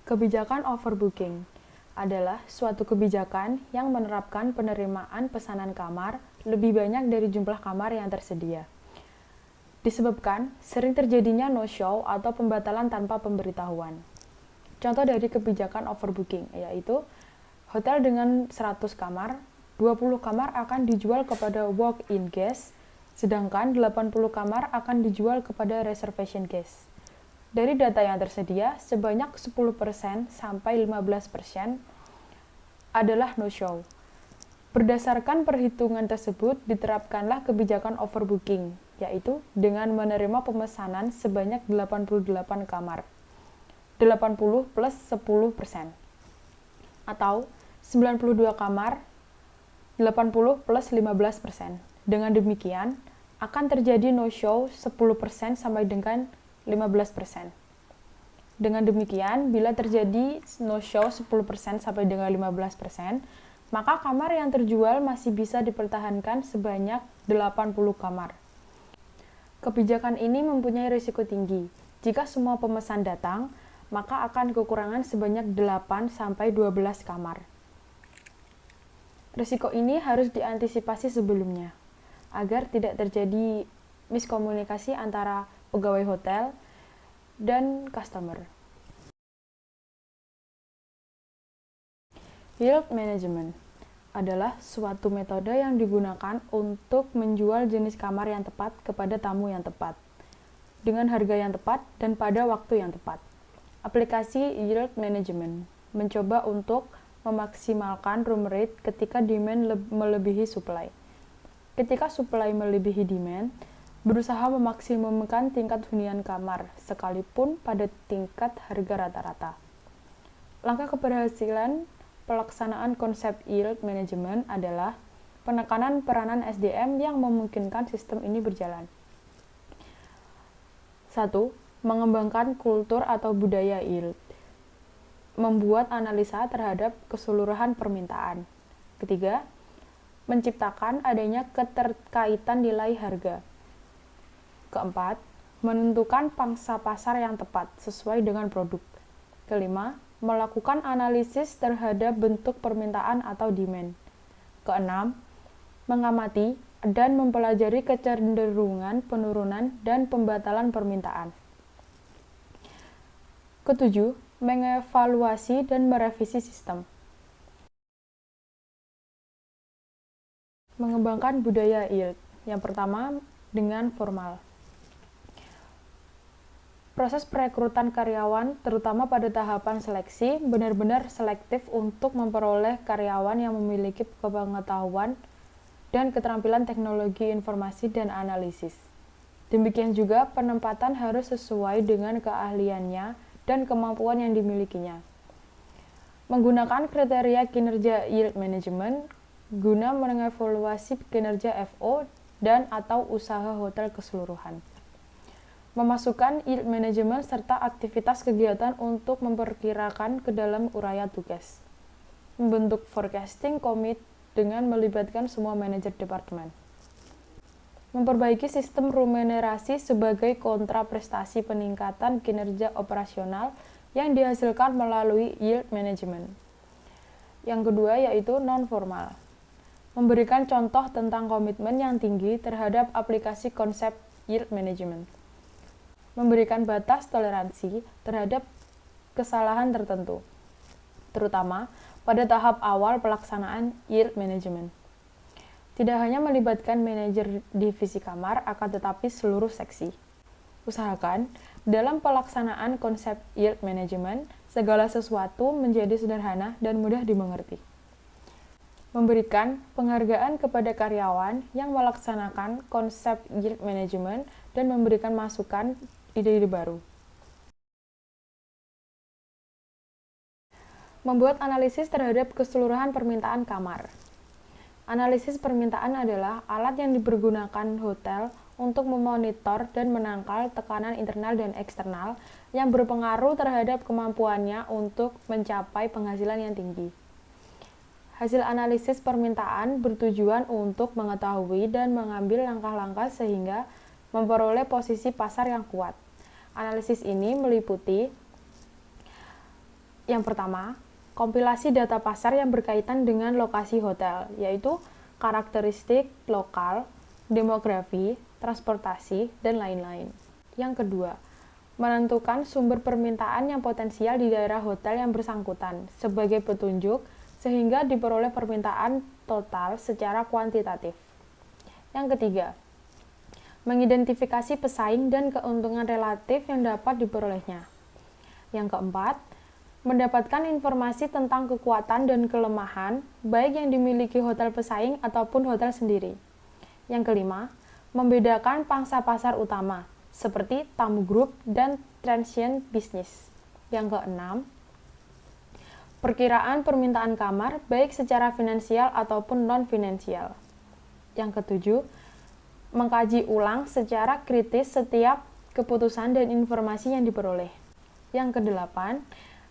Kebijakan overbooking adalah suatu kebijakan yang menerapkan penerimaan pesanan kamar lebih banyak dari jumlah kamar yang tersedia. Disebabkan sering terjadinya no-show atau pembatalan tanpa pemberitahuan. Contoh dari kebijakan overbooking yaitu hotel dengan 100 kamar, 20 kamar akan dijual kepada walk-in guest, sedangkan 80 kamar akan dijual kepada reservation guest. Dari data yang tersedia, sebanyak 10% sampai 15% adalah no-show. Berdasarkan perhitungan tersebut, diterapkanlah kebijakan overbooking, yaitu dengan menerima pemesanan sebanyak 88 kamar, 80 plus 10%, atau 92 kamar, 80 plus 15%. Dengan demikian, akan terjadi no-show 10% sampai dengan 15%. Dengan demikian, bila terjadi no-show 10% sampai dengan 15%, maka kamar yang terjual masih bisa dipertahankan sebanyak 80 kamar. Kebijakan ini mempunyai risiko tinggi. Jika semua pemesan datang, maka akan kekurangan sebanyak 8 sampai 12 kamar. Risiko ini harus diantisipasi sebelumnya, agar tidak terjadi miskomunikasi antara pegawai hotel dan customer. Yield management adalah suatu metode yang digunakan untuk menjual jenis kamar yang tepat kepada tamu yang tepat, dengan harga yang tepat dan pada waktu yang tepat. Aplikasi yield management mencoba untuk memaksimalkan room rate ketika demand melebihi supply. Ketika supply melebihi demand, berusaha memaksimumkan tingkat hunian kamar, sekalipun pada tingkat harga rata-rata. Langkah keberhasilan pelaksanaan konsep yield management adalah penekanan peranan SDM yang memungkinkan sistem ini berjalan. 1. Mengembangkan kultur atau budaya yield. Membuat analisa terhadap keseluruhan permintaan. Ketiga, menciptakan adanya keterkaitan nilai harga. Keempat, menentukan pangsa pasar yang tepat sesuai dengan produk. Kelima, melakukan analisis terhadap bentuk permintaan atau demand. Keenam, mengamati dan mempelajari kecenderungan penurunan dan pembatalan permintaan. Ketujuh, mengevaluasi dan merevisi sistem. Mengembangkan budaya yield. Yang pertama, dengan formal. Proses perekrutan karyawan, terutama pada tahapan seleksi, benar-benar selektif untuk memperoleh karyawan yang memiliki pengetahuan dan keterampilan teknologi informasi dan analisis. Demikian juga penempatan harus sesuai dengan keahliannya dan kemampuan yang dimilikinya. Menggunakan kriteria kinerja yield management guna mengevaluasi kinerja FO dan atau usaha hotel keseluruhan. Memasukkan yield management serta aktivitas kegiatan untuk memperkirakan ke dalam uraian tugas. Membentuk forecasting commit dengan melibatkan semua manajer departemen. Memperbaiki sistem remunerasi sebagai kontra prestasi peningkatan kinerja operasional yang dihasilkan melalui yield management. Yang kedua yaitu non-formal. Memberikan contoh tentang komitmen yang tinggi terhadap aplikasi konsep yield management. Memberikan batas toleransi terhadap kesalahan tertentu, terutama pada tahap awal pelaksanaan yield management. Tidak hanya melibatkan manajer divisi kamar, akan tetapi seluruh seksi. Usahakan, dalam pelaksanaan konsep yield management, segala sesuatu menjadi sederhana dan mudah dimengerti. Memberikan penghargaan kepada karyawan yang melaksanakan konsep yield management dan memberikan masukan ide-ide baru. Membuat analisis terhadap keseluruhan permintaan kamar. Analisis permintaan adalah alat yang dipergunakan hotel untuk memonitor dan menangkal tekanan internal dan eksternal yang berpengaruh terhadap kemampuannya untuk mencapai penghasilan yang tinggi. Hasil analisis permintaan bertujuan untuk mengetahui dan mengambil langkah-langkah sehingga memperoleh posisi pasar yang kuat. Analisis ini meliputi Yang pertama, kompilasi data pasar yang berkaitan dengan lokasi hotel, yaitu karakteristik lokal, demografi, transportasi, dan lain-lain. Yang kedua, menentukan sumber permintaan yang potensial di daerah hotel yang bersangkutan sebagai petunjuk sehingga diperoleh permintaan total secara kuantitatif. Yang ketiga, mengidentifikasi pesaing dan keuntungan relatif yang dapat diperolehnya. Yang keempat, mendapatkan informasi tentang kekuatan dan kelemahan baik yang dimiliki hotel pesaing ataupun hotel sendiri. Yang kelima, membedakan pangsa pasar utama seperti tamu grup dan transient bisnis. Yang keenam, perkiraan permintaan kamar baik secara finansial ataupun non-finansial. Yang ketujuh, mengkaji ulang secara kritis setiap keputusan dan informasi yang diperoleh. Yang kedelapan,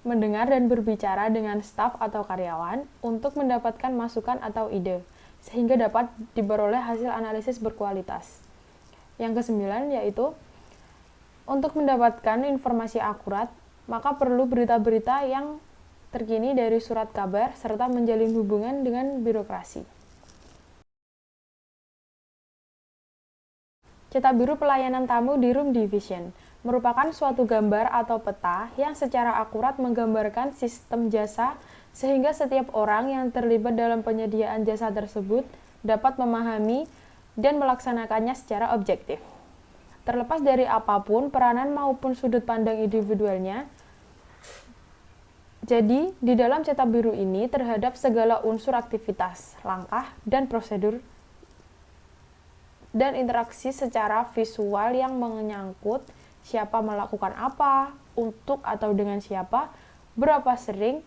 mendengar dan berbicara dengan staf atau karyawan untuk mendapatkan masukan atau ide, sehingga dapat diperoleh hasil analisis berkualitas. Yang kesembilan yaitu, untuk mendapatkan informasi akurat, maka perlu berita-berita yang terkini dari surat kabar serta menjalin hubungan dengan birokrasi. Cetak biru pelayanan tamu di room division merupakan suatu gambar atau peta yang secara akurat menggambarkan sistem jasa sehingga setiap orang yang terlibat dalam penyediaan jasa tersebut dapat memahami dan melaksanakannya secara objektif. Terlepas dari apapun peranan maupun sudut pandang individualnya, jadi di dalam cetak biru ini terhadap segala unsur aktivitas, langkah, dan prosedur dan interaksi secara visual yang menyangkut siapa melakukan apa, untuk atau dengan siapa, berapa sering,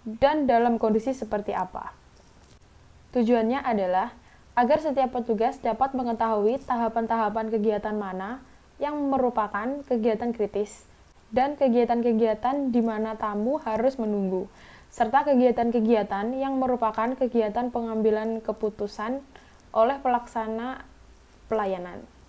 dan dalam kondisi seperti apa. Tujuannya adalah agar setiap petugas dapat mengetahui tahapan-tahapan kegiatan mana yang merupakan kegiatan kritis dan kegiatan-kegiatan di mana tamu harus menunggu, serta kegiatan-kegiatan yang merupakan kegiatan pengambilan keputusan oleh pelaksana pelayanan.